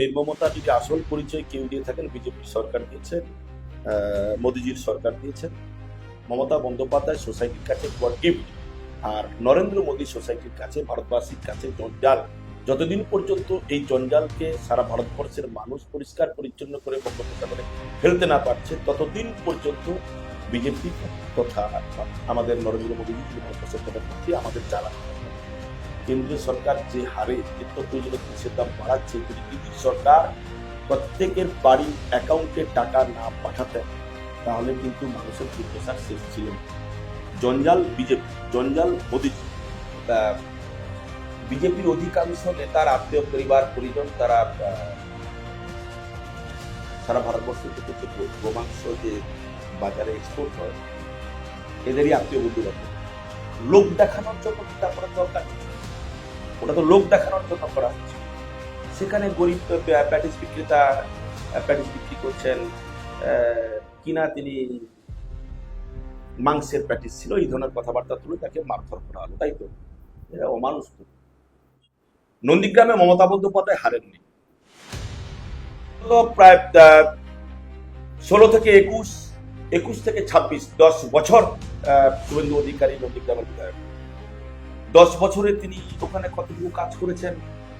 নির্মমতা যদি আসল পরিচয় কেউ দিয়ে থাকেন, বিজেপির সরকার দিয়েছেন, মোদিজির সরকার দিয়েছেন। মমতা বন্দ্যোপাধ্যায় সোসাইটির কাছে গড গিফট, আর নরেন্দ্র মোদী সোসাইটির কাছে, ভারতবাসীর কাছে জঞ্জাল। যতদিন পর্যন্ত এই জঞ্জালকে সারা ভারতবর্ষের মানুষ পরিষ্কার পরিচ্ছন্ন করে বঙ্গোপসাগরে ফেলতে না পারছে, ততদিন পর্যন্ত বিজেপি তথা আমাদের নরেন্দ্র মোদীজি ভারতবর্ষের প্রধানমন্ত্রী আমাদের জ্বালা। কেন্দ্রীয় সরকার যে হারে নিত্য প্রয়োজনীয় জিনিসের দাম বাড়াচ্ছে, যদি দিল্লির সরকার প্রত্যেকের বাড়ির অ্যাকাউন্টে টাকা না পাঠাতেন, তাহলে কিন্তু মানুষের দুর্দশার শেষ ছিল না। জঞ্জাল বিজেপি, জঞ্জাল মোদীজি। বিজেপির অধিকাংশ নেতার আত্মীয় পরিবার পরিজন তারা সারা ভারতবর্ষ থেকে যে গোমাংস যে বাজারে এক্সপোর্ট হয়, এদেরই আত্মীয় বন্ধু বান্ধব। লোক দেখানোর জন্য চিন্তা করার দরকার নেই, ওটা তো লোক দেখানোর জন্য করা হচ্ছে। সেখানে গরিব প্যাটিস বিক্রেতা প্যাটিস বিক্রি করছেন, কিনা তিনি মাংসের প্যাটিস ছিল, এই ধরনের কথাবার্তা তুলে তাকে মারধর করা হলো, তাই তো? এরা অমানুষ তো। নন্দীগ্রামে মমতা বন্দ্যোপাধ্যায় হারেননি, তো প্রায় 16 থেকে 21, 21 থেকে 26, 10 বছর শুভেন্দু অধিকারী নন্দীগ্রামের বিধায়ক। 10 বছরে তিনি ওখানে কতটুকু কাজ করেছেন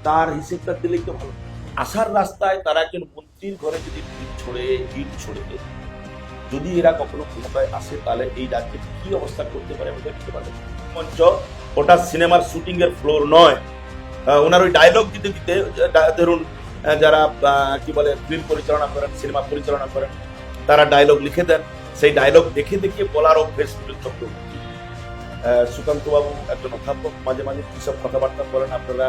তার হিসেবটা দিলেই তো ভালো। আসার রাস্তায় তারা একজন মন্ত্রীর ঘরে যদি ইট ছড়ে যদি এরা কখনো ক্ষমতায় আসে, তাহলে এই রাজ্যে কি অবস্থা করতে পারে আমরা দেখতে পারি। মঞ্চ ওটা সিনেমার শুটিং এর ফ্লোর নয়। ওনার ওই ডায়লগ দিতে দিতে ধরুন যারা কি বলে ফিল্ম পরিচালনা করেন, সিনেমা পরিচালনা করেন, তারা ডায়লগ লিখে দেন, সেই ডায়লগ দেখে দেখে বলার অভ্যেস চক্রবর্তী। সুকান্ত বাবু একজন অধ্যাপক, মাঝে মাঝে কিসব কথাবার্তা বলেন, আপনারা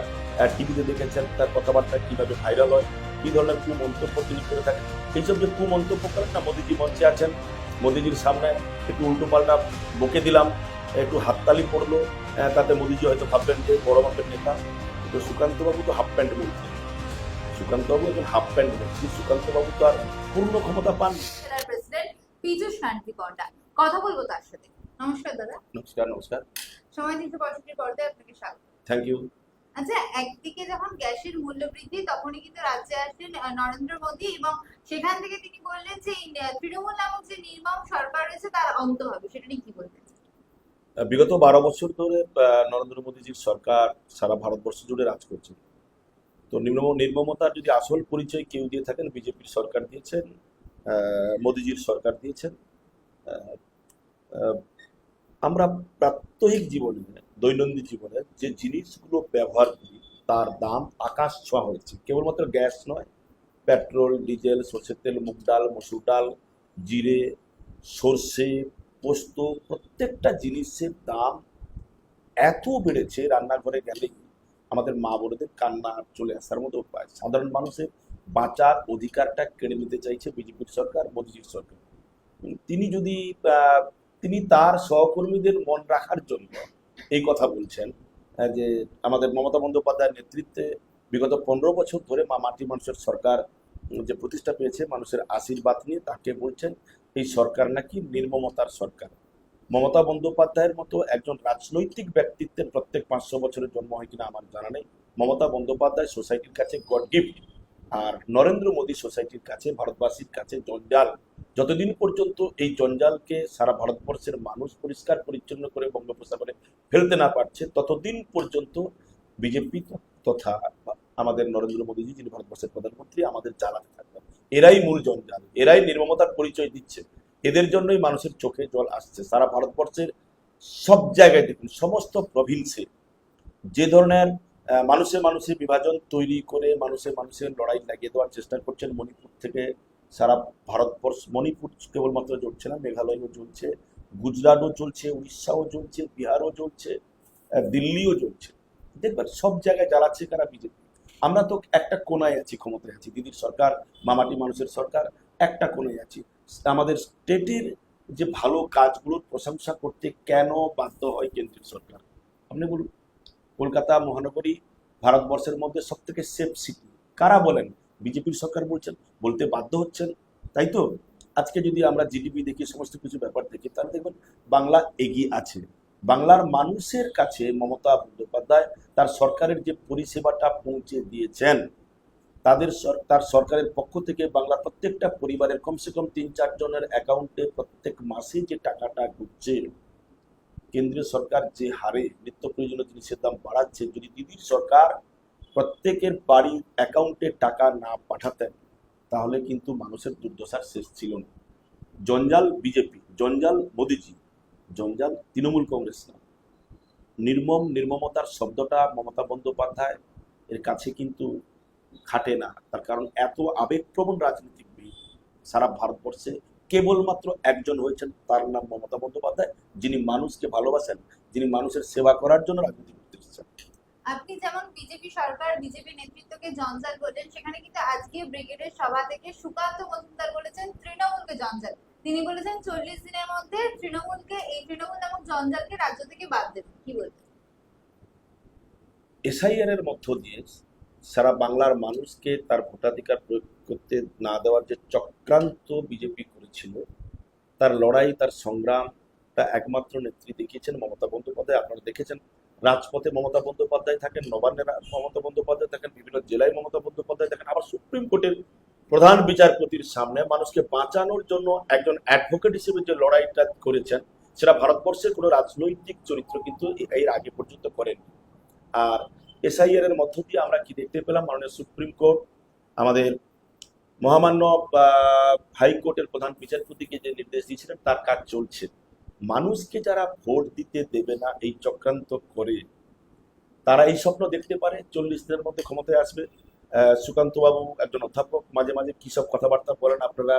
টিভিতে দেখেছেন তার কথাবার্তা কিভাবে ভাইরাল হয়, কি ধরনের কুমন্তব্য তিনি করে থাকেন। এইসব যে কুমন্তব্য করেন না, মোদিজি মঞ্চে আছেন, মোদিজির সামনে একটু উল্টো পাল্টা বকে দিলাম, একটু হাততালি পড়লো, তাতে মোদিজি হয়তো ভাববেন যে বড় মাপের নেতা। কিন্তু সুকান্ত বাবু তো হাফ প্যান্ট বলছেন, সুকান্ত বাবু একজন হাফ প্যান্ট বলছেন, সুকান্ত বাবু তো আর পূর্ণ ক্ষমতা পান। প্রেসিডেন্ট পীযূষ কান্তি পর্দায় কথা বলবো তার সাথে। নমস্কার দাদা। নমস্কার। নমস্কার। সময় 365 পর্দায় আপনাকে স্বাগত। Thank you. আচ্ছা, একদিকে যখন গ্যাসের মূল্য বৃদ্ধি, তখনই কিন্তু রাজ্যে আসলেন নরেন্দ্র মোদী এবং সেখান থেকে তিনি বললেন যে তৃণমূল নামক যে নির্মম সরকার রয়েছে তার অন্ত হবে, সেটা নিয়ে কি বলবেন? বিগত 12 বছর ধরে নরেন্দ্র মোদীজির সরকার সারা ভারতবর্ষ জুড়ে রাজ করছে। তো নির্মমতার যদি আসল পরিচয় কেউ দিয়ে থাকেন, বিজেপির সরকার দিয়েছেন, মোদীজির সরকার দিয়েছেন। আমরা প্রাত্যহিক জীবনে, দৈনন্দিন জীবনে যে জিনিসগুলো ব্যবহার করি তার দাম আকাশ ছোঁয়া হয়েছে। কেবলমাত্র গ্যাস নয়, পেট্রোল, ডিজেল, সরষের তেল, মুগ ডাল, মসুর ডাল, জিরে, সর্ষে, পোস্ত, প্রত্যেকটা জিনিসের দাম এত বেড়েছে, রান্নাঘরে গেলেই আমাদের মা বোনেদের কান্না চলে আসার মতো উপায়। সাধারণ মানুষের বাঁচার অধিকারটা কেড়ে নিতে চাইছে বিজেপির সরকার, মোদীজির সরকার। তিনি যদি তিনি তার সহকর্মীদের মন রাখার জন্য এই কথা বলছেন যে আমাদের মমতা বন্দ্যোপাধ্যায়ের নেতৃত্বে বিগত 15 বছর ধরে মাটি মানুষের সরকার যে প্রতিষ্ঠা পেয়েছে মানুষের আশীর্বাদ নিয়ে, তাকে বলছেন এই সরকার নাকি নির্মমতার সরকার। মমতা বন্দ্যোপাধ্যায়ের মতো একজন রাজনৈতিক ব্যক্তিত্বের প্রত্যেক 500 বছরের জন্ম হয় কিনা আমার জানা নেই। মমতা বন্দ্যোপাধ্যায় সোসাইটির কাছে গড গিফট, আর নরেন্দ্র মোদী সোসাইটির কাছে, ভারতবাসীর কাছে জঞ্জাল। যতদিন পর্যন্ত এই জঞ্জালকে সারা ভারতবর্ষের মানুষ পরিষ্কার পরিচ্ছন্ন করে বঙ্গোপসাগরে ফেলতে না পারছে, ততদিন পর্যন্ত বিজেপি তথা আমাদের নরেন্দ্র মোদীজি, যিনি ভারতবর্ষের প্রধানমন্ত্রী, আমাদের জ্বালাতে থাকবেন। এরাই মূল জঞ্জাল, এরাই নির্মমতার পরিচয় দিচ্ছে, এদের জন্যই মানুষের চোখে জল আসছে। সারা ভারতবর্ষের সব জায়গায় দেখুন, সমস্ত প্রভিন্সে যে ধরনের মানুষের বিভাজন তৈরি করে মানুষের লড়াই লাগিয়ে দেওয়ার চেষ্টা করছেন। মণিপুর থেকে সারা ভারতবর্ষ, মণিপুর কেবলমাত্র জ্বলছে না, মেঘালয়ও জ্বলছে, গুজরাটও চলছে, উড়িষ্যাও জ্বলছে, বিহারও জ্বলছে, দিল্লিও জ্বলছে। দেখবেন সব জায়গায় জ্বালাচ্ছে কারা? বিজেপি। আমরা তো একটা কোনায় আছি, ক্ষমতায় আছি, দিদির সরকার, মামাটি মানুষের সরকার, একটা কোনায় আছি। আমাদের স্টেটের যে ভালো কাজগুলোর প্রশংসা করতে কেন বাধ্য হয় কেন্দ্রীয় সরকার? আপনি বলুন। কলকাতা মহানগরী ভারতবর্ষের মধ্যে সব থেকে সেফ সিটি, কারা বলেন? বিজেপির সরকার বলছেন, বলতে বাধ্য হচ্ছেন, তাই তো? আজকে যদি আমরা জিডিপি দেখি, সমস্ত কিছু ব্যাপার দেখি, তাহলে দেখবেন বাংলা এগিয়ে আছে। বাংলার মানুষের কাছে মমতা বন্দ্যোপাধ্যায় তার সরকারের যে পরিষেবাটা পৌঁছে দিয়েছেন, তার সরকারের পক্ষ থেকে বাংলার প্রত্যেকটা পরিবারের কমসে কম ৩-৪ জনের অ্যাকাউন্টে প্রত্যেক মাসে যে টাকাটা ঢুকছে, কেন্দ্রীয় সরকার যে হারে নিত্য প্রয়োজনীয় জিনিসের দাম বাড়াচ্ছে, যদি দিদির সরকার প্রত্যেকের বাড়ির অ্যাকাউন্টে টাকা না পাঠাতেন তাহলে কিন্তু মানুষের দুর্দশার শেষ ছিল না। জঞ্জাল বিজেপি, জঞ্জাল মোদিজি, জঞ্জাল তৃণমূল কংগ্রেস না। নির্মমতার শব্দটা মমতা বন্দ্যোপাধ্যায় এর কাছে কিন্তু খাটে না। তার কারণ এত আবেগপ্রবণ রাজনীতিবিদ সারা ভারতবর্ষে কেবলমাত্র একজন হয়েছেন, তার নাম মমতা বন্দ্যোপাধ্যায়, যিনি মানুষকে ভালোবাসেন, যিনি মানুষের সেবা করার জন্য রাজনীতি করতে এসেছেন। আপনি যেমন বিজেপি সরকার বিজেপি নেতৃত্বকে জঞ্জাল বললেন, সেখানে কিন্তু আজকে ব্রিগেডের সভা থেকে সুকান্ত মজুমদার বলেছেন তৃণমূলকে জঞ্জাল। তিনি বলেছেন 40 দিনের মধ্যে তৃণমূল নামক জঞ্জালকে রাজ্য থেকে বাদ দেবেন। কি বলবেন? এসআইআর এর মধ্য দিয়ে সারা বাংলার মানুষকে তার ভোটাধিকার প্রয়োগ করতে না দেওয়ার যে চক্রান্ত বিজেপি করেছিল, তার লড়াই, তার সংগ্রামটা একমাত্র নেত্রী দেখিয়েছেন মমতা বন্দ্যোপাধ্যায়। আপনারা দেখেছেন রাজপথে মমতা বন্দ্যোপাধ্যায় থাকেন, নবান্নে মমতা বন্দ্যোপাধ্যায় থাকেন, বিভিন্ন জেলায় মমতা বন্দ্যোপাধ্যায় থাকেন, আবার সুপ্রিম কোর্টের প্রধান বিচারপতির সামনে মানুষকে বাঁচানোর জন্য একজন অ্যাডভোকেট হিসেবে যে লড়াইটা করেছেন, সেটা ভারতবর্ষের কোনো রাজনৈতিক চরিত্র কিন্তু এর আগে পর্যন্ত করেন। আর এসআইআর এর মধ্য দিয়ে আমরা কি দেখতে পেলাম, মাননীয় সুপ্রিম কোর্ট আমাদের মহামান্য হাইকোর্টের প্রধান বিচারপতিকে যে নির্দেশ দিয়েছিলেন তার কাজ চলছে। মানুষকে যারা ভোট দিতে দেবে না এই চক্রান্ত করে, তারা এই স্বপ্ন দেখতে পারে 40 দিনের মধ্যে ক্ষমতায় আসবে। সুকান্ত বাবু একজন অধ্যাপক, মাঝে মাঝে কি সব কথাবার্তা বলেন, আপনারা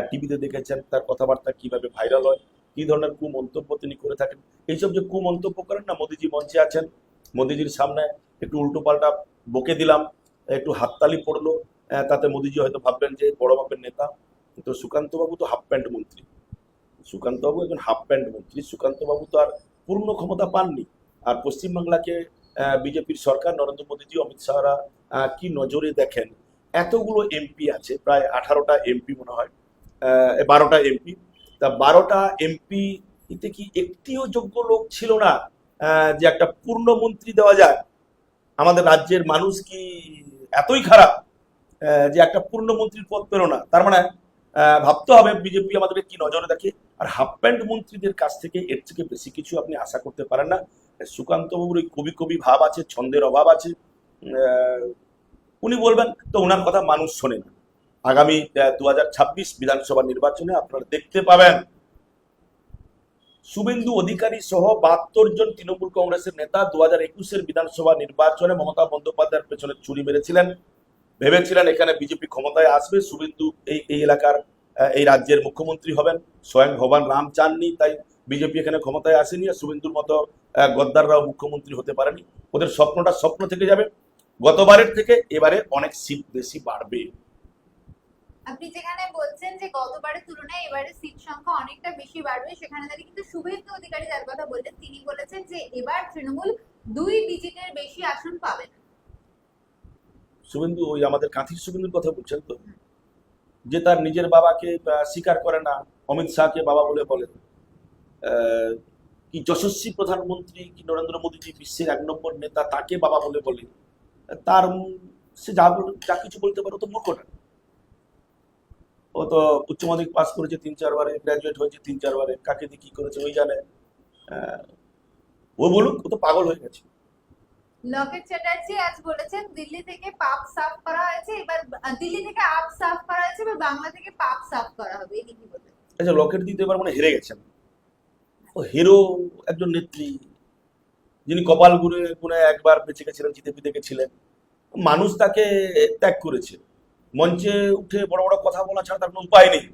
টিভিতে দেখেছেন তার কথাবার্তা কিভাবে ভাইরাল হয়, কি ধরনের কুমন্তব্য তিনি করে থাকেন। এইসব যে কুমন্তব্য করেন না, মোদিজি মঞ্চে আছেন, মোদিজির সামনে একটু উল্টো পাল্টা বকে দিলাম, একটু হাততালি পড়লো, তাতে মোদিজি হয়তো ভাববেন যে বড় মাপের নেতা। কিন্তু সুকান্তবাবু তো হাফ প্যান্ট মন্ত্রী, সুকান্তবাবু একজন হাফ প্যান্ট মন্ত্রী। সুকান্তবাবু তো আর পূর্ণ ক্ষমতা পাননি। আর পশ্চিমবাংলাকে বিজেপির সরকার, নরেন্দ্র মোদীজি, অমিত শাহরা কি নজরে দেখেন। এতগুলো এমপি আছে, প্রায় 18টা এমপি মনে হয়, 12টা এমপি। তা 12টা এমপি এতে কি একটিও যোগ্য লোক ছিল না যে একটা পূর্ণ মন্ত্রী দেওয়া যায়? আমাদের রাজ্যের মানুষ কি এতই খারাপ যে একটা পূর্ণ মন্ত্রীর পদ পেল না? তার মানে ভাবতে হবে বিজেপি আমাদেরকে কি নজরে দেখে। আর হাফ প্যান্ট মন্ত্রীদের কাছ থেকে এর থেকে বেশি কিছু আপনি আশা করতে পারেন না। সুকান্ত বাবুর ওই কবি কবি ভাব আছে, ছন্দের অভাব আছে। উনি বলবেন তো ওনার কথা মানুষ শোনে না। আগামী 2026 বিধানসভা নির্বাচনে আপনারা দেখতে পাবেন শুভেন্দু অধিকারী সহ 72 জন তৃণমূল কংগ্রেসের নেতা 2021-এর বিধানসভা নির্বাচনে মমতা বন্দ্যোপাধ্যায়ের পেছনে ছুরি মেরেছিলেন, ভেবেছিলেন এখানে বিজেপি ক্ষমতায় আসবে, শুভেন্দু এই এলাকার এই রাজ্যের মুখ্যমন্ত্রী হবেন। স্বয়ং ভগবান রাম চাননি, তাই বিজেপি এখানে ক্ষমতায় আসেনি। আর শুভেন্দুর মতো গদ্দাররাও মুখ্যমন্ত্রী হতে পারেনি। ওদের স্বপ্নটা স্বপ্ন থেকে যাবে। গতবারের থেকে এবারে অনেক সিট বেশি বাড়বে। আপনি যেখানে বলছেন যে গতবারের তুলনায় এবারে সিট সংখ্যা অনেকটা বেশি বাড়বে, সেখানে দাঁড়িয়ে কিন্তু শুভেন্দু অধিকারী যার কথা বললেন, তিনি বলেছেন যে এবার তৃণমূল 2 ডিজিটের বেশি আসন পাবে না। শুভেন্দু ওই আমাদের কাঁথির শুভেন্দুর কথা বলছেন তো, যে তার নিজের বাবাকে স্বীকার করে না, অমিত শাহকে বাবা বলে বলে। কি যশস্বী প্রধানমন্ত্রী কি নরেন্দ্র মোদীজি বিশ্বের 1 নম্বর নেতা, তাকে বাবা বলে বলে। তার সে যা কিছু বলতে পারে, তো মূর্খটা। ও তো উচ্চ মাধ্যমিক পাস করেছে 3-4 বারে, গ্রাজুয়েট হয়েছে 3-4 বারে, কাকে দিয়ে কি করেছে ওই জানে। ও বলুক, ও তো পাগল হয়ে গেছে। লকেট চ্যাটার্জি আজ বলেছেন দিল্লি থেকে পাপ সাফ করা হয়েছে, এবার দিল্লি থেকে আপ সাফ করা হয়েছে, এবার বাংলা থেকে পাপ সাফ করা হবে। এই কি বলবেন? আচ্ছা, লকেট দিতে এবার মানে হেরে গেছেন। ও হিরো একজন নেত্রী, যিনি কপাল গুনে একবার বেঁচে গেছিলেন, জিতে পিতে গেছিলেন। মানুষ তাকে ত্যাগ করেছে। মঞ্চে উঠে বড় বড় কথা বলা ছাড়া তার কোনো উপায় নেই,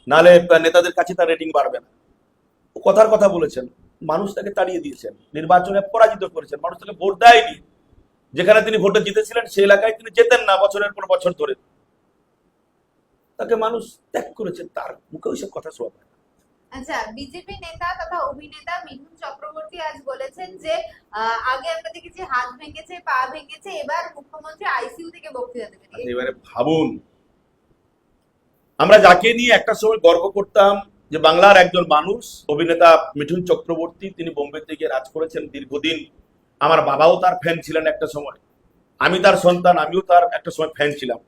নাহলে নেতাদের কাছে তার রেটিং বাড়বে না। ও কথার কথা বলেছেন, মানুষ তাকে তাড়িয়ে দিয়েছেন, নির্বাচনে পরাজিত করেছেন, মানুষ তাকে ভোট দেয়নি। যেখানে তিনি ভোটে জিতেছিলেন সেই এলাকায় তিনি যেতেন না বছরের পর বছর ধরে। তাকে মানুষ ত্যাগ করেছেন, তার মুখে ওইসব কথা শোনা পায় না। আচ্ছা, বিজেপি নেতা তথা অভিনেতা মিঠুন চক্রবর্তী আজ বলেছেন যে আগে আমরা দেখেছি হাত ভেঙেছে, পা ভেঙেছে, এবার মুখ্যমন্ত্রী আইসিইউ থেকে বক্তৃতা দেবেন। এবারে ভাবুন, আমরা যাকে নিয়ে একটা সময় গর্ব করতাম যে বাংলার একজন মানুষ, অভিনেতা মিঠুন চক্রবর্তী, তিনি বোম্বেতে গিয়ে রাজ করেছেন দীর্ঘদিন। আমার বাবাও তার ফ্যান ছিলেন একটা সময়। আমি তার সন্তান, আমিও তার একটা সময় ফ্যান ছিলাম।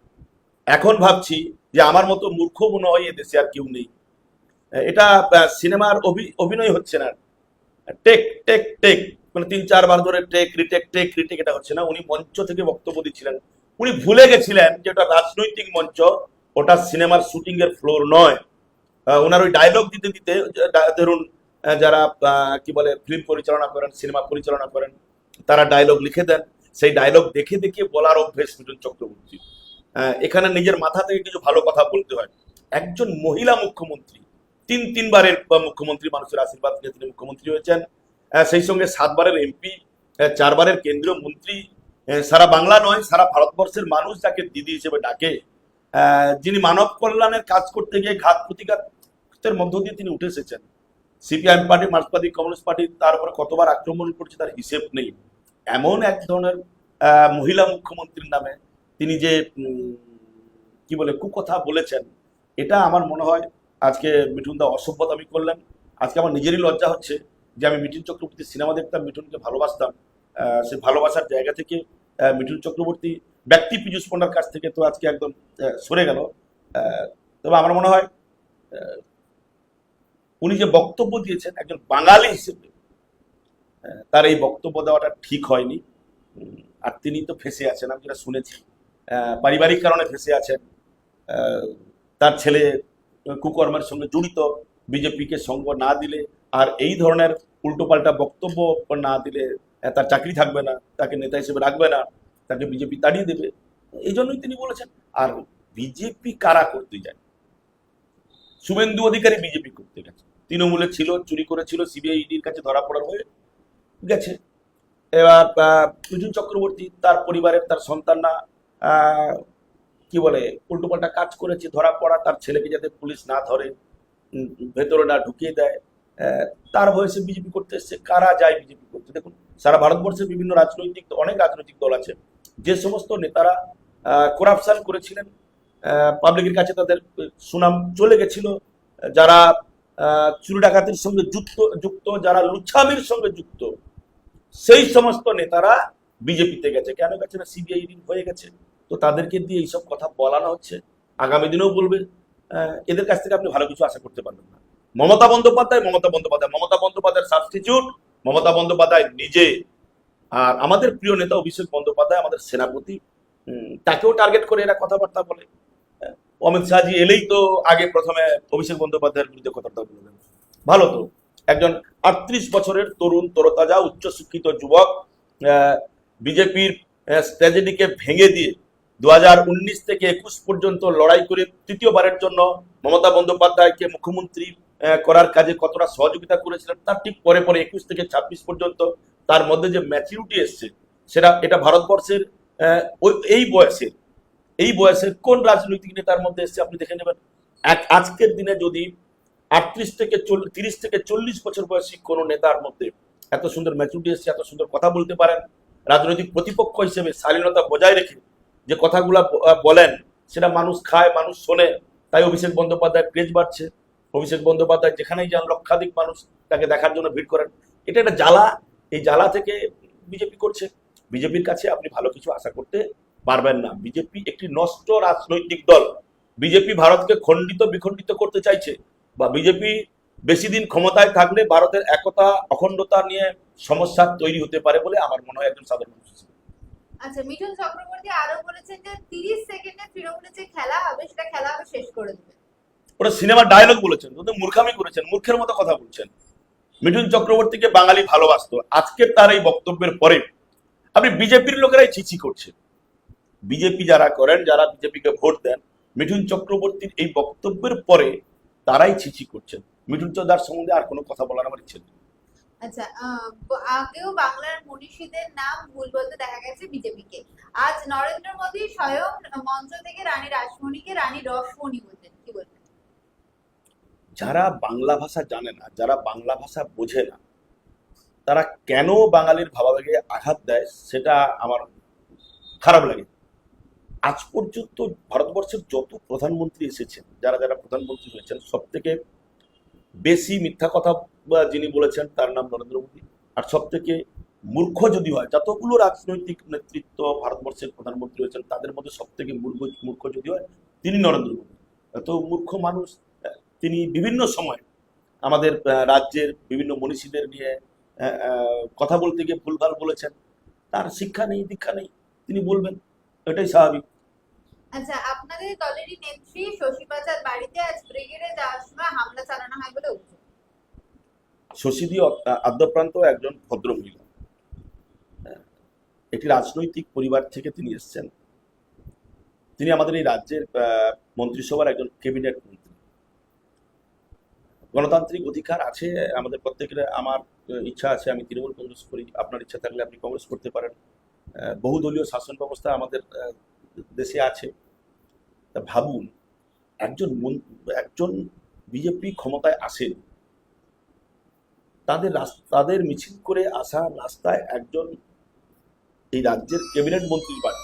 এখন ভাবছি যে আমার মতো মূর্খ মনে হয় এ দেশে আর কেউ নেই। এটা সিনেমার অভিনয় হচ্ছে না, টেক টেক টেক, মানে 3-4 বার ধরে টেক রিটেক, এটা হচ্ছে না। উনি মঞ্চ থেকে বক্তব্য দিচ্ছিলেন, উনি ভুলে গেছিলেন যে ওটা রাজনৈতিক মঞ্চ, ওটা সিনেমার শুটিং এর ফ্লোর নয়। ওনার ওই ডায়লগ দিতে দিতে ধরুন যারা কি বলে ফিল্ম পরিচালনা করেন, সিনেমা পরিচালনা করেন, তারা ডায়লগ লিখে দেন, সেই ডায়লগ দেখে দেখে বলার অভ্যেস মিঠুন চক্রবর্তী। এখানে নিজের মাথা থেকে কিছু ভালো কথা বলতে হয়। একজন মহিলা মুখ্যমন্ত্রী, তিনবারের মুখ্যমন্ত্রী, মানুষের আশীর্বাদ নিয়ে তিনি মুখ্যমন্ত্রী হয়েছেন, সেই সঙ্গে 7বারের এমপি, 4বারের কেন্দ্রীয় মন্ত্রী, সারা বাংলা নয় সারা ভারতবর্ষের মানুষ যাকে দিদি হিসেবে ডাকে, যিনি মানব কল্যাণের কাজ করতে গিয়ে ঘাত প্রতিঘাতের মধ্য দিয়ে তিনি উঠে এসেছেন। সিপিআইএম পার্টি, মার্ক্সবাদী কমিউনিস্ট পার্টি তার উপরে কতবার আক্রমণ করছে তার হিসেব নেই। এমন এক ধরনের মহিলা মুখ্যমন্ত্রীর নামে তিনি যে কি বলে কুকথা বলেছেন, এটা আমার মনে হয় আজকে মিঠুনদা অসভ্যতামি করলেন। আজকে আমার নিজেরই লজ্জা হচ্ছে যে আমি মিঠুন চক্রবর্তীর সিনেমা দেখতাম, মিঠুনকে ভালোবাসতাম, সে ভালোবাসার জায়গা থেকে মিঠুন চক্রবর্তী ব্যক্তি পীযূষ পণ্ডার কাছ থেকে তো আজকে একদম সরে গেল। তবে আমার মনে হয় উনি যে বক্তব্য দিয়েছেন একজন বাঙালি হিসেবে, তার এই বক্তব্য দেওয়াটা ঠিক হয়নি। আর তিনি তো ফেঁসে আছেন, আমি যেটা শুনেছি পারিবারিক কারণে ফেঁসে আছেন। তার ছেলে কুকর্মের সঙ্গে জড়িত, বিজেপিকে সঙ্গ না দিলে আর এই ধরনের উল্টোপাল্টা বক্তব্য না দিলে তার চাকরি থাকবে না, তাকে নেতা হিসেবে রাখবে না, তাকে বিজেপি তাড়িয়ে দেবে, এই জন্যই তিনি বলেছেন। আর বিজেপি কারা করতে যায়? শুভেন্দু অধিকারী বিজেপি করতে গেছে, তৃণমূলে ছিল, চুরি করেছিল, সিবিআইডির কাছে ধরা পড়ার হয়ে গেছে। এবার মিঠুন চক্রবর্তী, তার পরিবারের তার সন্তানরা কি বলে উল্টোপাল্টা কাজ করেছে, ধরা পড়া, তার ছেলেকে যাতে পুলিশ না ধরে, ভেতরে না ঢুকিয়ে দেয়, তার বয়সে বিজেপি করতে এসছে। কারা যায় বিজেপি করতে? দেখুন, সারা ভারতবর্ষের বিভিন্ন অনেক রাজনৈতিক দল আছে, যে সমস্ত নেতারা করাপশন করেছিলেন, পাবলিকের কাছে তাদের সুনাম চলে গেছিল, যারা চুরি ডাকাতির সঙ্গে যুক্ত, যারা লুচ্ছামির সঙ্গে যুক্ত, সেই সমস্ত নেতারা বিজেপিতে গেছে। কেন গেছে না? সিবিআইডি হয়ে গেছে। তো তাদেরকে দিয়ে এইসব কথা বলানো হচ্ছে, আগামী দিনেও বলবে। এদের কাছ থেকে আপনি ভালো কিছু আশা করতে পারবেন না। মমতা বন্দ্যোপাধ্যায়ের সাবস্টিটিউট মমতা বন্দ্যোপাধ্যায় নিজে, আর আমাদের প্রিয় নেতা অভিষেক বন্দ্যোপাধ্যায়, আমাদের সেনাপতি, তাকেও টার্গেট করে এরা কথাবার্তা বলে। অমিত শাহজি এলেই তো আগে প্রথমে অভিষেক বন্দ্যোপাধ্যায়ের বিরুদ্ধে কথাবার্তা বলবেন। ভালো তো, একজন 38 বছরের তরুণ, তরতাজা, উচ্চশিক্ষিত যুবক, বিজেপির স্ট্র্যাটেজিকে ভেঙে দিয়ে 2019 থেকে 21 পর্যন্ত লড়াই করে তৃতীয়বারের জন্য মমতা বন্দ্যোপাধ্যায়কে মুখ্যমন্ত্রী করার কাজে কতটা সহযোগিতা করেছিলেন, তার ঠিক পরে 21 থেকে 26 পর্যন্ত তার মধ্যে যে ম্যাচুরিটি এসছে, এটা ভারতবর্ষের এই বয়সের কোন রাজনৈতিক নেতার মধ্যে এসছে আপনি দেখে নেবেন। আজকের দিনে যদি 30 থেকে 40 বছর বয়সী কোন নেতার মধ্যে এত সুন্দর ম্যাচুরিটি এসছে, এত সুন্দর কথা বলতে পারেন, রাজনৈতিক প্রতিপক্ষ হিসেবে শালীনতা বজায় রেখে যে কথাগুলা বলেন, সেটা মানুষ খায়, মানুষ শোনে। তাই অভিষেক বন্দ্যোপাধ্যায় ক্রেজ বাড়ছে। অভিষেক বন্দ্যোপাধ্যায় যেখানেই যান লক্ষাধিক মানুষ তাকে দেখার জন্য ভিড় করেন। এটা একটা জ্বালা, এই জ্বালা থেকে বিজেপি করছে। বিজেপির কাছে আপনি ভালো কিছু আশা করতে পারবেন না। বিজেপি একটি নষ্ট রাজনৈতিক দল। বিজেপি ভারতকে খণ্ডিত বিখণ্ডিত করতে চাইছে, বা বিজেপি বেশি দিন ক্ষমতায় থাকলে ভারতের একতা অখণ্ডতা নিয়ে সমস্যা তৈরি হতে পারে বলে আমার মনে হয় একজন সাধারণ মানুষ। আচ্ছা, মিঠুন চক্রবর্তী আরো বলেছেন যে 30 সেকেন্ডে তৃণমূলে যে খেলা হবে সেটা খেলা হবে শেষ করে দেবে। ওরা সিনেমার ডায়লগ বলেছেন, কিন্তু মূর্খামি করেছেন, মূর্খের মতো কথা বলছেন। মিঠুন চক্রবর্তীকে বাঙালি ভালোবাসতো, আজকে তার এই বক্তব্যের পরে আপনি বিজেপির লোকেরাই ছিছি করছেন। বিজেপি যারা করেন, যারা বিজেপিকে ভোট দেন, মিঠুন চক্রবর্তীর এই বক্তব্যের পরে তারাই ছিছি করছেন। মিঠুন চন্দ্রার সম্বন্ধে আর কোনো কথা বলার আমার ইচ্ছে নেই। আচ্ছা, আগেও বাংলার মনীষীদের নাম ভুল বলতে দেখা গেছে বিজেপিকে। আজ নরেন্দ্র মোদী স্বয়ং মঞ্চ থেকে রানী রাসমণিকে রানী রসমণি বললেন, কি বলবেন? যারা বাংলা ভাষা জানে না, যারা বাংলা ভাষা বোঝে না, তারা কেন বাঙালির ভাবাবেগে আঘাত দেয় সেটা আমার খারাপ লাগে। আজ পর্যন্ত ভারতবর্ষের যত প্রধানমন্ত্রী এসেছেন, যারা প্রধানমন্ত্রী হয়েছেন, সব থেকে বেশি মিথ্যা কথা যিনি বলেছেন তার নাম নরেন্দ্র মোদী, আর সব থেকে মূর্খ যদি হয়, যতগুলো রাজনৈতিক নেতৃত্ব ভারতবর্ষের প্রধানমন্ত্রী হয়েছেন তাদের মধ্যে সব থেকে মূর্খ যদি হয় তিনি নরেন্দ্র মোদী। এত মূর্খ মানুষ। তিনি বিভিন্ন সময় আমাদের রাজ্যের বিভিন্ন মনীষীদের নিয়ে কথা বলতে গিয়ে ভুলভাল বলেছেন। তার শিক্ষা নেই, দীক্ষা নেই, তিনি বলবেন, এটাই স্বাভাবিক। আচ্ছা, আপনাদের দলেরই নেত্রী শশী পাচার বাড়িতে আজ ব্রিগেডে যাওয়ার সময় হামলা চালানো হয় বলে অভিযোগ। শশীদি আদ্যপ্রান্ত একজন ভদ্র মহিলা। একটি রাজনৈতিক পরিবার থেকে তিনি এসেছেন। তিনি আমাদের এই রাজ্যের মন্ত্রিসভার একজন ক্যাবিনেট মন্ত্রী। গণতান্ত্রিক অধিকার আছে আমাদের প্রত্যেকের। আমার ইচ্ছা আছে আমি তৃণমূল কংগ্রেস করি, আপনার ইচ্ছা থাকলে আপনি কংগ্রেস করতে পারেন। বহুদলীয় শাসন ব্যবস্থা আমাদের দেশে আছে। তা ভাবুন, একজন বিজেপি ক্ষমতায় আসেন, তাদের মিছিল করে আসা রাস্তায় একজন এই রাজ্যের ক্যাবিনেট মন্ত্রীর বাড়ি,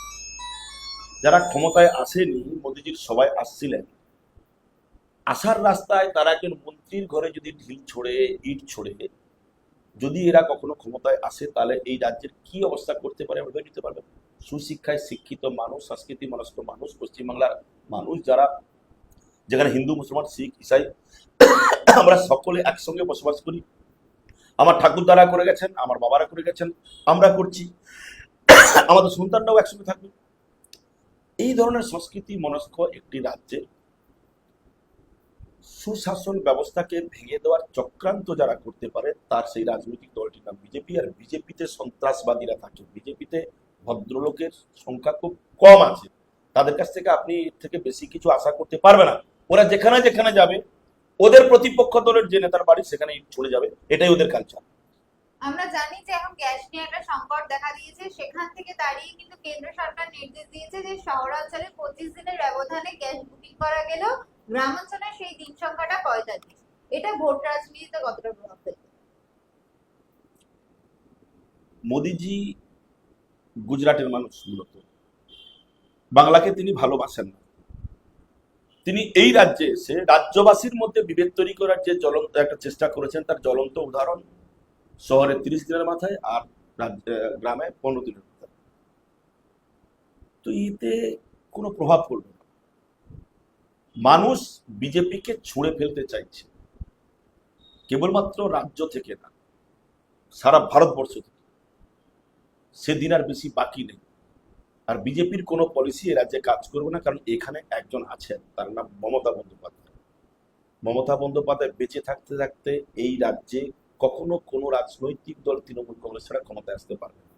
যারা ক্ষমতায় আসেনি, মোদীজির সবাই আসছিলেন, আসার রাস্তায় তারা একজন মন্ত্রীর ঘরে যদি ঢিল ছোড়ে, ইট ছোড়ে, যদি এরা কখনো ক্ষমতায় আসে তাহলে এই রাজ্যের কি অবস্থা করতে পারে আমরা ভেবে নিতে পারবেন। সুশিক্ষায় শিক্ষিত মানুষ, সংস্কৃতি মনস্ক মানুষ, পশ্চিমবাংলার মানুষ, যারা যেখানে হিন্দু, মুসলমান, শিখ, ইসাই আমরা সকলে একসঙ্গে বসবাস করি। আমার ঠাকুর দ্বারা করে গেছেন, আমার বাবারা করে গেছেন, আমরা করছি, আমাদের সন্তানরাও একসঙ্গে থাকবে। এই ধরনের সংস্কৃতি মনস্ক একটি রাজ্যে সুশাসন ব্যবস্থাকে ভেঙে দেওয়ার চক্রান্ত যারা করতে পারে তার সেই রাজনৈতিক দলটির নাম বিজেপি। আর বিজেপিতে সন্ত্রাসবাদীরা থাকে, বিজেপিতে ভদ্রলোকের সংখ্যা খুব কম আছে। তাদের কাছ থেকে আপনি এর থেকে বেশি কিছু আশা করতে পারবে না। ওরা যেখানে যেখানে যাবে, ওদের প্রতিপক্ষ দলের যে নেতার বাড়ি সেখানে চলে যাবে, এটাই ওদের কালচার। আমরা জানি যে এখন গ্যাস নিয়ে একটা সংকট দেখা দিয়েছে, সেখান থেকে দাঁড়িয়ে কিন্তু কেন্দ্র সরকার নির্দেশ দিয়েছে যে শহরাঞ্চলে 25 দিনের ব্যবধানে গ্যাস বুকিং করা গেলেও গ্রামাঞ্চলে সেই দিন সংখ্যাটা 45। এটা ভোট রাজনীতিতে কতটা প্রভাব ফেলবে? মোদিজি গুজরাটের মানুষ, মূলত বাংলাকে তিনি ভালোবাসেন না। তিনি এই রাজ্যে এসে রাজ্যবাসীর মধ্যে বিভেদ তৈরি করার যে জ্বলন্ত একটা চেষ্টা করেছেন তার জ্বলন্ত উদাহরণ শহরে 30 দিনের মাথায় আর গ্রামে 15 দিনের মাথায়। তো এতে কোনো প্রভাব পড়বে না। মানুষ বিজেপিকে ছুঁড়ে ফেলতে চাইছে, কেবলমাত্র রাজ্য থেকে না, সারা ভারতবর্ষ থেকে। সেদিন আর বেশি বাকি নেই। আর বিজেপির কোনো পলিসি এ রাজ্যে কাজ করবে না, কারণ এখানে একজন আছেন, তার নাম মমতা বন্দ্যোপাধ্যায়। মমতা বন্দ্যোপাধ্যায় বেঁচে থাকতে থাকতে এই রাজ্যে কখনো কোনো রাজনৈতিক দল তৃণমূল কংগ্রেস ছাড়া ক্ষমতায় আসতে পারবে না।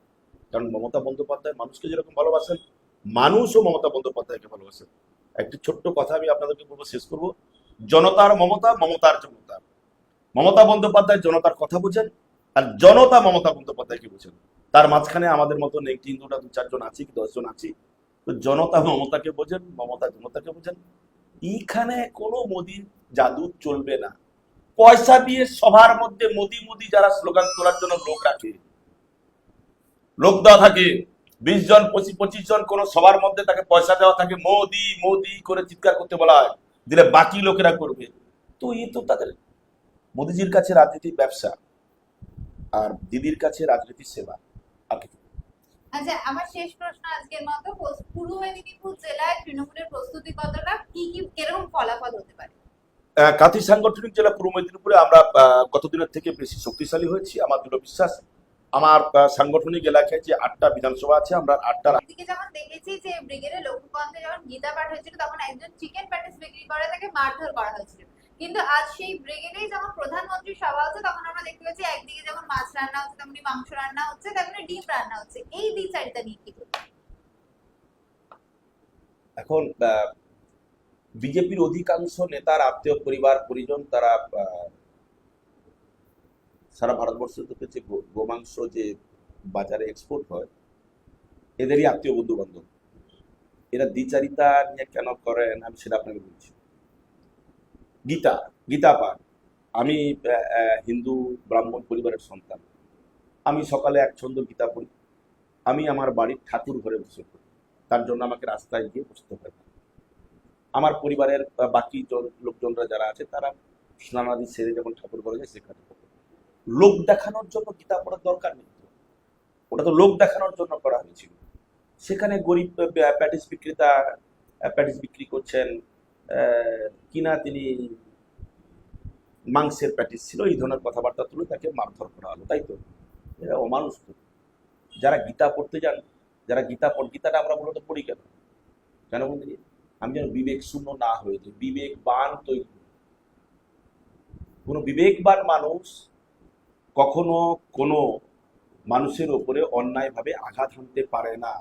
কারণ মমতা বন্দ্যোপাধ্যায় মানুষকে যেরকম ভালোবাসেন, মানুষও মমতা বন্দ্যোপাধ্যায়কে ভালোবাসেন। একটি ছোট্ট কথা আমি আপনাদেরকে বলবো, শেষ করব। জনতার মমতা, মমতার জনতা। মমতা বন্দ্যোপাধ্যায় জনতার কথা বোঝেন, আর জনতা মমতা বন্দ্যোপাধ্যায়কে বোঝেন। তার মাঝখানে আমাদের মতো নেই, হিন্দুরা 2-4 জন আছি কি 10 জন আছি। তো জনতা মমতাকে বোঝেন, মমতা জনতাকে বোঝেন। এইখানে কোনো মোদির জাদু চলবে না। পয়সা দিয়ে সভার মধ্যে মোদি মোদি যারা স্লোগান তোলার জন্য লোক রাখে, লোক দেওয়া থাকে, 20 জন 25 জন কোন সবার মধ্যে তাকে পয়সা দেওয়া থাকে, মোদি মোদি করে চিৎকার করতে বলা হয়, দিলে বাকি লোকেরা করবে। তো এই তো তাদের, মোদিজির কাছে রাজনীতি ব্যবসা, আর দিদির কাছে রাজনীতি সেবা, আর কিছু। আচ্ছা, আমার শেষ প্রশ্ন আজকের মতো, পূর্ব মেদিনীপুর জেলায় তৃণমূলের প্রস্তুতি কতটা, কি কি কিরকম ফলাফল হতে পারে? কাঁথি সাংগঠনিক জেলা পূর্ব মেদিনীপুরে আমরা গতদিনের থেকে বেশি শক্তিশালী হয়েছি। আমার দৃঢ় বিশ্বাস, আমার সাংগঠনিক এলাকায় যে 8টা বিধানসভা আছে, আমরা 8টার দিকে যেমন দেখেছি যে ব্রিগেডের লক্ষ্মীগঞ্জে যখন গীতা পাঠ হয়েছিল তখন একজন চিকেন প্যাটিস বিক্রি করে তাকে মারধর করা হয়েছিল, কিন্তু আজ সেই ব্রিগেডেই যখন প্রধানমন্ত্রীর সভা হচ্ছে তখন আমরা দেখতে পাচ্ছি একদিকে যেমন মাছ রান্না হচ্ছে, তেমনি মাংস রান্না হচ্ছে, তেমনি ডিম রান্না হচ্ছে। এই দ্বিচারিতা নিয়ে কি বলবো? এখন বিজেপির অধিকাংশ নেতার আত্মীয় পরিবার পরিজন তারা সারা ভারতবর্ষ থেকে যে গোমাংস যে বাজারে এক্সপোর্ট হয়, এদেরই আত্মীয় বন্ধু বান্ধব। এরা দ্বিচারিতা নিয়ে কেন করেন আমি সেটা আপনাকে বলছি। গীতা পাঠ, আমি হিন্দু ব্রাহ্মণ পরিবারের সন্তান। আমি সকালে এক ছন্দ গীতা পড়ি। আমি আমার বাড়ির ঠাকুর ঘরে বসে পড়ি, তার জন্য আমাকে রাস্তায় গিয়ে বসতে হয় না। আমার পরিবারের বাকি লোকজনরা যারা আছে তারা স্নানাদি সেরে যখন ঠাকুর ঘরে যায় সেখানে লোক দেখানোর জন্য গীতা পড়ার দরকার নেই। ওটা তো লোক দেখানোর জন্য করা হয়েছিল। সেখানে গরিব প্যাটিস বিক্রেতা প্যাটিস বিক্রি করছেন, কিনা তিনি মাংসের প্যাটিস ছিল, এই ধরনের কথাবার্তা তুলে তাকে মারধর করা হলো, তাই তো? এরা অমানুষ তো। যারা গীতা পড়তে যান, যারা গীতাটা আমরা মূলত পড়ি কেন? কেন বন্ধু? আমি যেন বিবেক শূন্য না হয়ে যাই, বিবেকবান তৈরি হই। কোনো বিবেকবান মানুষ কখনো কোনো মানুষের ওপরে অন্যায়ভাবে আঘাত হানতে পারে না।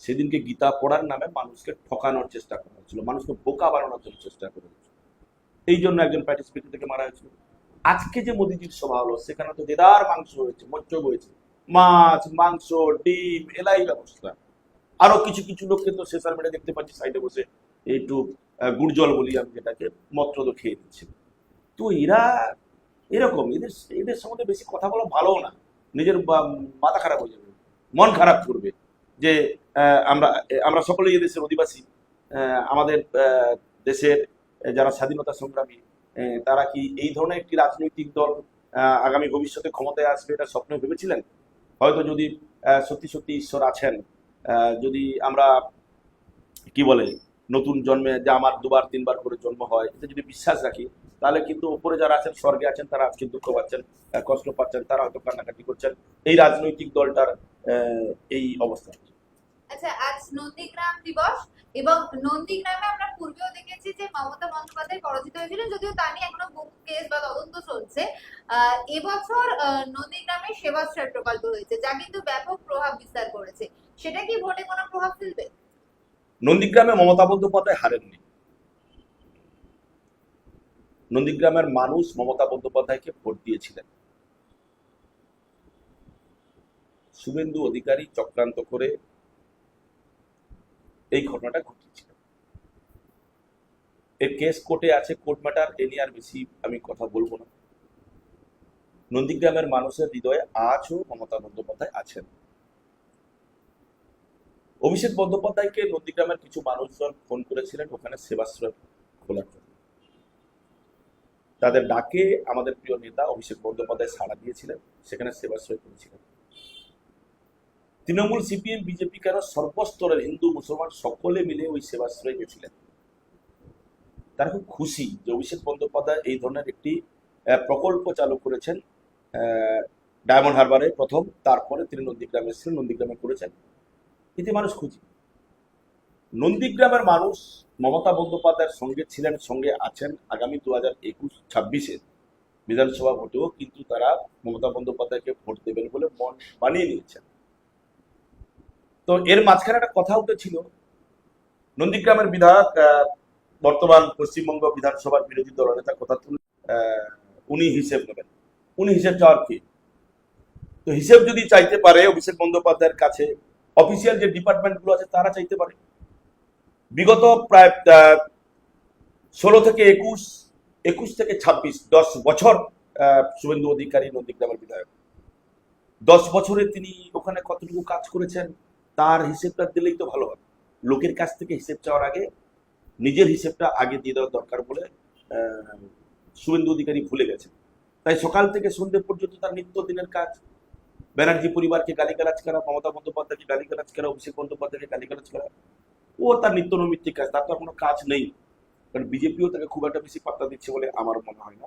সেদিনকে গীতা পড়ার নামে মানুষকে ঠকানোর চেষ্টা করা হয়েছিল, মানুষকে বোকা বানানোর জন্য চেষ্টা করা হয়েছিল। এই জন্য একজন প্যাটিস বিক্রেতাকে মারা হয়েছিল। আজকে যে মোদিজির সভা হলো, সেখানে তো দেদার মাংস হয়েছে, মচ্ছব হয়েছে, মাছ, মাংস, ডিম, এলাই ব্যবস্থা। আরো কিছু কিছু লোককে তো সোশ্যাল মিডিয়া দেখতে পাচ্ছি সাইডে বসে একটু গুড় জল বলি আমি যেটাকে, মত্র তো খেয়ে দিচ্ছে। তো এরা এরকম, এদের এদের সম্বন্ধে বেশি কথা বলা ভালো না। নিজের মাথা খারাপ হয়ে যাবে, মন খারাপ করবে যে আমরা আমরা সকলেই এদেশের অধিবাসী। আমাদের দেশের যারা স্বাধীনতা সংগ্রামী, তারা কি এই ধরনের একটি রাজনৈতিক দল আগামী ভবিষ্যতে ক্ষমতায় আসবে এটা স্বপ্ন ভেবেছিলেন? হয়তো যদি সত্যি সত্যি ঈশ্বর আছেন, যদি আমরা কি বলে নতুন জন্মে যে আমার দুবার তিনবার করে জন্ম হয়, এটা যদি বিশ্বাস রাখি, তাহলে কিন্তু উপরে যারা আছেন, স্বর্গে আছেন, তারা আজকে দুঃখ পাচ্ছেন, কষ্ট পাচ্ছেন, তারা হয়তো কান্নাকাটি করছেন এই রাজনৈতিক দলটার এই অবস্থা। আচ্ছা, আজ নন্দীগ্রাম দিবস, এবং নন্দীগ্রামে আমরা পূর্বেও দেখেছি যে মমতা বন্দ্যোপাধ্যায় পরাজিত হয়েছিলেন, যদিও তা নিয়ে এখনো বহু কেস বা তদন্ত চলছে। এবছর নন্দীগ্রামে সেবাশ্রয় প্রকল্প হয়েছে, যা কিন্তু ব্যাপক প্রভাব বিস্তার করেছে। সেটা কি ভোটে কোনো প্রভাব ফেলবে? নন্দীগ্রামে মমতা বন্দ্যোপাধ্যায় হারেননি। নন্দীগ্রামের মানুষ মমতা বন্দ্যোপাধ্যায়কে ভোট দিয়েছিলেন। শুভেন্দু অধিকারী চক্রান্ত করে এই ঘটনাটা ঘটিয়েছিল। এর কেস কোর্টে আছে, কোর্ট ম্যাটার, এ নিয়ে আর বেশি আমি কথা বলবো না। নন্দীগ্রামের মানুষের হৃদয়ে আজও মমতা বন্দ্যোপাধ্যায় আছেন। অভিষেক বন্দ্যোপাধ্যায়কে নন্দীগ্রামের কিছু মানুষজন ফোন করেছিলেন ওখানে সেবাশ্রয় খোলার জন্য। তাদের ডাকে আমাদের প্রিয় নেতা অভিষেক বন্দ্যোপাধ্যায় সাড়া দিয়েছিলেন, সেখানে সেবাশ্রয় করেছিলেন। তৃণমূল, সিপিএম, বিজেপি কেন সর্বস্তরের হিন্দু মুসলমান সকলে মিলে ওই সেবাশ্রয় গেছিলেন। তারা খুব খুশি যে অভিষেক বন্দ্যোপাধ্যায় এই ধরনের একটি প্রকল্প চালু করেছেন। ডায়মন্ড হারবারে প্রথম, তারপরে তিনি নন্দীগ্রামে এসেছিলেন, নন্দীগ্রামে করেছেন। এতে মানুষ খুশি। নন্দীগ্রামের মানুষ মমতা বন্দ্যোপাধ্যায়ের সঙ্গে ছিলেন, সঙ্গে আছেন। আগামী 2021-26 বিধানসভা ভোটেও কিন্তু তারা মমতা বন্দ্যোপাধ্যায়কে ভোট দেবেন বলে মন বানিয়ে নিয়েছেন। তো এর মাঝখানে একটা কথা উঠেছিল, নন্দীগ্রামের বিধায়ক বর্তমান পশ্চিমবঙ্গ বিধানসভার বিরোধী দলনেতা কথা তুলে উনি হিসেব নেবেন। উনি হিসেব চাওয়ার কি? তো হিসেব যদি চাইতে পারে অভিষেক বন্দ্যোপাধ্যায়ের কাছে, অফিসিয়াল যে ডিপার্টমেন্টগুলো আছে তারা চাইতে পারে। বিগত প্রায় 16 থেকে 21 থেকে 26, 10 বছর শুভেন্দু অধিকারী নন্দীগ্রামের বিধায়ক। 10 বছরে তিনি ওখানে কতটুকু কাজ করেছেন তার হিসেবটা দিলেই তো ভালো হবে। লোকের কাছ থেকে হিসেব চাওয়ার আগে নিজের হিসেবটা আগে দিয়ে দেওয়ার দরকার বলে শুভেন্দু অধিকারী ভুলে গেছেন। তাই সকাল থেকে সন্ধ্যে পর্যন্ত তার নিত্যদিনের কাজ ব্যানার্জি পরিবারকে গালিগালাজ করা, মমতা বন্দ্যোপাধ্যায়কে গালিগালাজ করা, অভিষেক বন্দ্যোপাধ্যায়কে গালিগালাজ করা, ও তার নিত্য নৈমিত্তিক কাজ। তার তো কোনো কাজ নেই, কারণ বিজেপিও তাকে খুব একটা বেশি পাত্তা দিচ্ছে বলে আমার মনে হয় না।